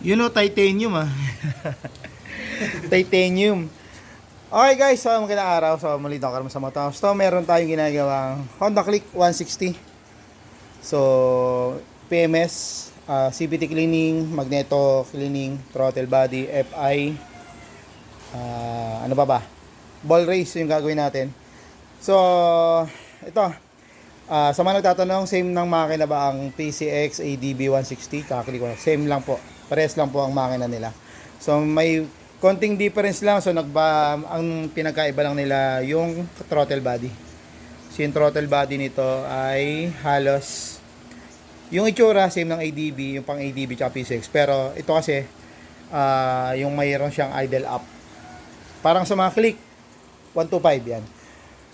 Titanium ah. Titanium. Okay guys, so magandang araw. So muli daw karon sa Motor. So meron tayong ginagawang Honda Click 160. So PMS, CVT cleaning, magneto cleaning, throttle body, FI, ano ba? Ball race yung gagawin natin. So ito, sa mga nagtatanong, same ng makina ba ang PCX ADB 160? Kaklik ko. Same lang po. Parehas lang po ang makina nila. So may konting difference lang. So ang pinagkaiba lang nila yung throttle body. So yung throttle body nito ay halos yung itsura same ng ADB, yung pang ADB tsaka PCX. Pero ito kasi yung mayroon siyang idle up. Parang sa mga click 125 yan.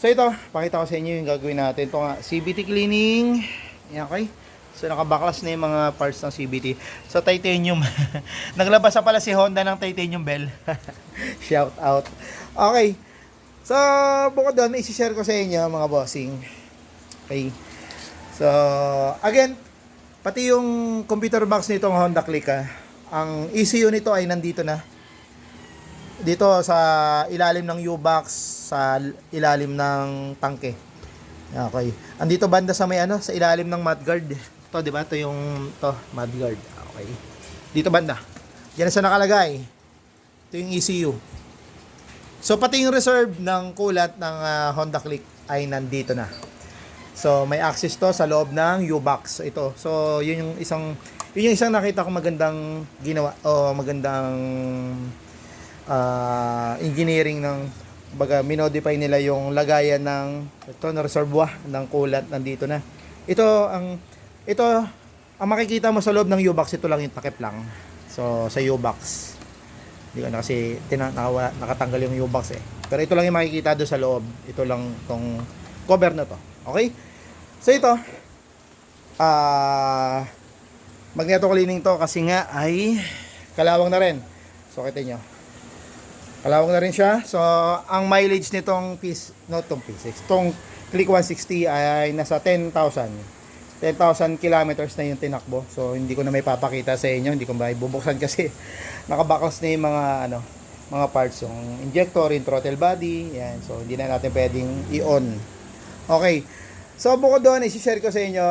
So ito, pakita ko sa inyo yung gagawin natin. Ito nga, CVT cleaning. Yan, okay. So nakabaklas na yung mga parts ng CVT. So titanium. Naglabas na pala si Honda ng titanium bell. Shout out. Okay. So bukod doon, may isi-share ko sa inyo mga bossing. Okay. So again, pati yung computer box nitong Honda Click ang ECU nito ay nandito na. Dito sa ilalim ng U-box, sa ilalim ng tangke. Okay. Andito banda sa may sa ilalim ng mudguard. To, di ba? Ito yung mudguard. Okay. Dito banda. Diyan sa nakalagay. Ito yung ECU. So pati yung reserve ng kulat ng Honda Click ay nandito na. So may access to sa loob ng U-box. Ito. So yun yung isang nakita ko magandang ginawa o magandang engineering ng minodify nila yung lagayan ng na reservoir ng kulat nandito na. Ito ang makikita mo sa loob ng U-box, ito lang yung takip lang. So sa U-box. Hindi ko na kasi nakatanggal yung U-box Pero ito lang yung makikita doon sa loob. Ito lang tong cover na to. Okay? So ito magneto cleaning to kasi nga ay kalawang na rin. So kita nyo. Kalawang na rin siya. So, ang mileage nitong itong Click 160 ay nasa 10,000 kilometers na yung tinakbo. So, hindi ko na may papakita sa inyo. Hindi ko ba ibubuksan kasi nakabaklas na yung mga parts. Yung injector, yung throttle body. Yan. So, hindi na natin pwedeng i-on. Okay. So, bukod doon, isi-share ko sa inyo.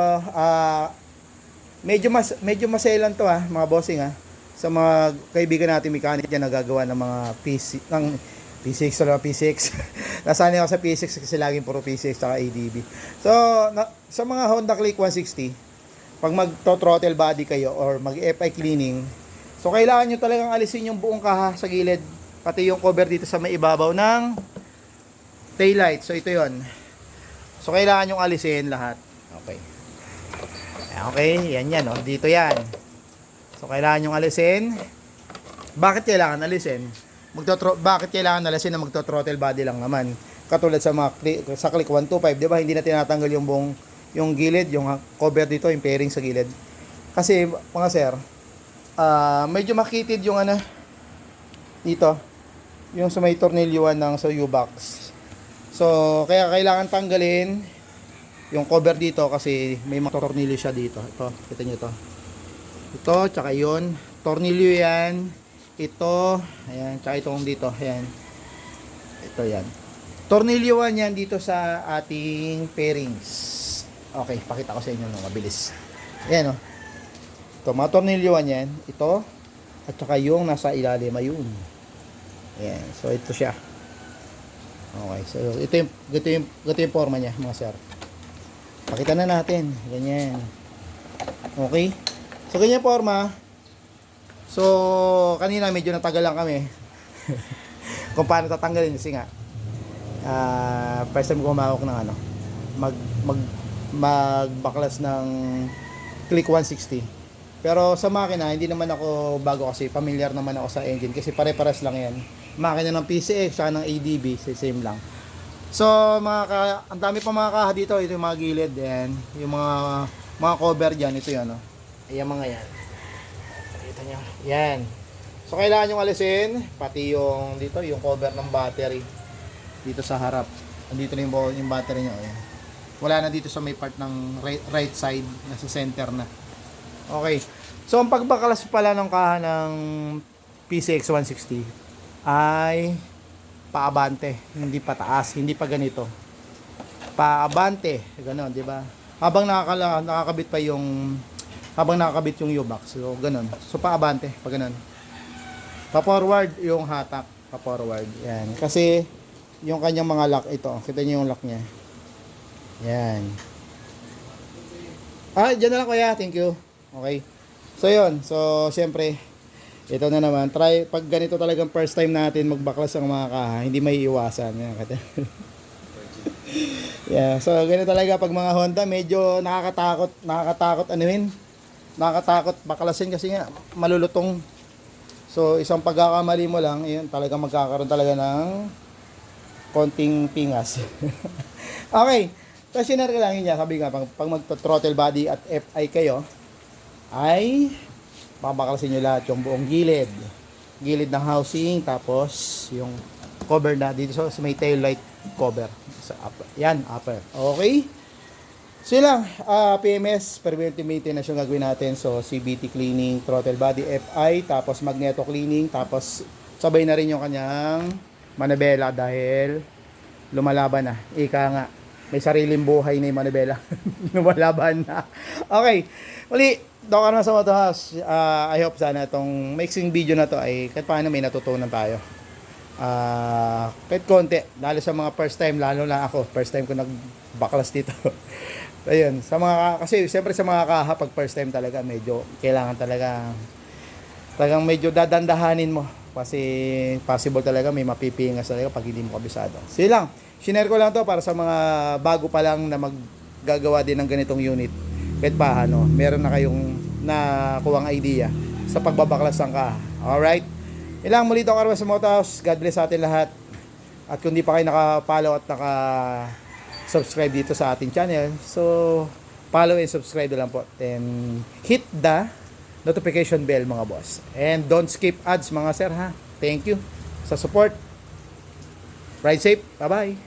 Medyo maselan to mga bossing sa mga kaibigan natin mechanic na nagagawa ng mga P6 o P6. Nasanay ako sa P6 kasi laging puro P6 saka ADB. So, sa mga Honda Click 160, pag mag-throttle body kayo or mag-FI cleaning, so kailangan nyo talagang alisin yung buong kaha sa gilid, pati yung cover dito sa may ibabaw ng taillight. So, ito yon. So, kailangan yung alisin lahat. Okay. Okay, yan. Dito yan. So, kailangan yung alisin. Bakit kailangan alisin? Bakit kailangan alisin na magto-throttle body lang naman? Katulad sa Click 125, di ba? Hindi na tinatanggal yung gilid, yung cover dito, yung fairing sa gilid. Kasi, mga sir, medyo makitid yung dito. Yung sa may tornilyuan ng sa U-box. So, kaya kailangan tanggalin yung cover dito kasi may mga tornilyo siya dito. Ito, kita nyo to. Ito, tsaka yun. Tornilyo yan. Ito. Ayan. Tsaka itong dito. Ayan. Ito yan. Tornilyoan yan dito sa ating pairings. Okay. Pakita ko sa inyo ng mabilis. Ayan o. Ito. Mga tornilyoan yan. Ito. At tsaka yung nasa ilalim. Ayun. Ayan. So, ito siya. Okay. So, ito yung forma niya, mga sir. Pakita na natin. Ganyan. Okay. So, ganyan forma. So, kanina medyo natagal lang kami. Kung paano tatanggalin kasi nga. First time ko humawak ng magbaklas ng Click 160. Pero sa makina, hindi naman ako bago kasi familiar naman ako sa engine. Kasi pare-pares lang yan. Makina ng PCX, saka ng ADB, same lang. So, ang dami pa mga kaha dito. Ito yung mga gilid. Yan. Yung mga cover dyan. Ito yan. Ayan mga yan. Kita nyo. Yan. So, kailangan nyo alisin. Pati yung dito, yung cover ng battery. Dito sa harap. Andito na yung battery nyo. Ayan. Wala na dito sa may part ng right side. Nasa center na. Okay. So, ang pagbaklas pala ng kaha ng PCX 160 ay paabante, hindi pataas, hindi pa ganito. Paabante, gano'n, di ba? Habang nakakabit pa yung U-box. So, gano'n. So, paabante, pa gano'n. Pa-forward yung hatak, pa-forward. Yan. Kasi yung kanyang mga lock ito, kita niyo yung lock niya. Yan. Diyan na lang kuya. Thank you. Okay. So, yun. So, syempre, ito na naman. Try, pag ganito talagang first time natin magbaklas ang mga kaha, hindi may iwasan. Yan. Yeah. So, ganito talaga pag mga Honda, medyo nakakatakot anuhin. Nakakatakot baklasin kasi nga, malulutong. So, isang pagkakamali mo lang, yun, talagang magkakaroon talaga ng konting pingas. Okay. So, sinare ko lang yun niya. Sabi nga, pag mag-throttle body at FI kayo, ay babaklasin nyo lahat yung buong gilid ng housing, tapos yung cover na dito sa may tail light cover sa upper. Yan, upper. Okay? So yun lang, PMS, preventive maintenance yung gagawin natin. So CVT cleaning, throttle body FI, tapos magneto cleaning, tapos sabay na rin yung kanyang manibela dahil lumalaban na. Ika nga, may sariling buhay na yung manibela. Lumalaban na. Okay. Uli, Doc Armas sa Moto House. I hope sana itong mixing video na to ay kahit paano may natutunan tayo. Kahit konti, lalo sa mga first time, lalo na ako, first time ko nagbaklas dito. Ayun, sa mga, kasi siyempre sa mga kaha, pag first time talaga, medyo kailangan talagang medyo dadandahanin mo. Kasi possible talaga may mapipingas talaga pag hindi mo kabisado. Sige lang, shinare ko lang to para sa mga bago pa lang na maggagawa din ng ganitong unit. Kahit paano, meron na kayong nakuwang idea sa pagbabaklas ng kaha. Alright? Ilang muli ito Carlos sa Moto House. God bless sa atin lahat. At kung di pa kayo naka-follow at naka-subscribe dito sa ating channel, so follow and subscribe na lang po. And hit the notification bell mga boss. And don't skip ads mga sir ha. Thank you sa support. Ride safe. Bye-bye.